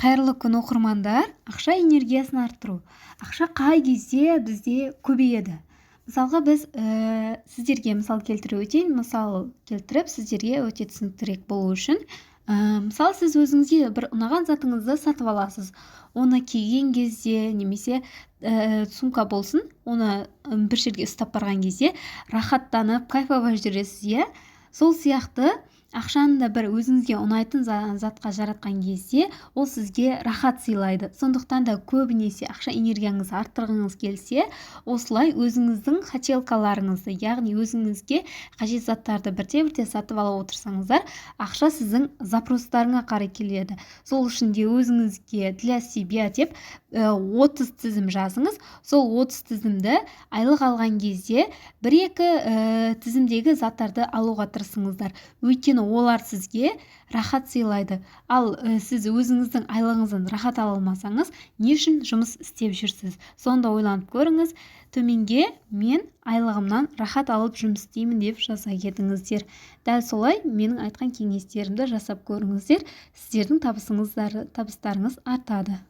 Қайырлы күн оқырмандар. Ақша энергиясын арттыру. Ақша қай кезде бізде көбейеді? Мысалға біз сіздерге мысал келтіре өтейін. Мысал келтіріп, сіздерге өте түсініктірек болу үшін. Мысалы, сіз өзіңізге бір ұнаған затыңызды сатып аласыз. Оны киген кезде немесе сумка болсын, оны бір жерге ұстап барған кезде рахаттанып, кайфовать жүресіз, иә? Сол сияқты ақшаны да бір өзіңізге ұнайтын затқа жаратқан кезде ол сізге рахат сыйлайды. Сондықтан да көбінесе ақша энергияңызды арттырғыңыз келсе, осылай өзіңіздің хотелкаларыңызды, яғни өзіңізге қажет заттарды бірте-бірте сатып ала отырсаңыздар, ақша сіздің запростарыңа қарай келеді. Сол үшін де өзіңізге для себя деп 30 тізім жазыңыз. Сол 30 тізімді айлық алған кезде 1-2 тізімдегі заттарды алуға тырысыңыздар. Өйткені олар сізге рахат сыйлайды. Ал сіз өзіңіздің айлығыңыздан рахат ала алмасаңыз, не үшін жұмыс істеп жүрсіз? Сонда ойланып көріңіз. Төменге мен айлығымнан рахат алып жұмыс істеймін деп жаза кетіңіздер. Дәл солай менің айтқан кеңестерімді жасап көріңіздер. Сіздердің табыстарыңыз артады.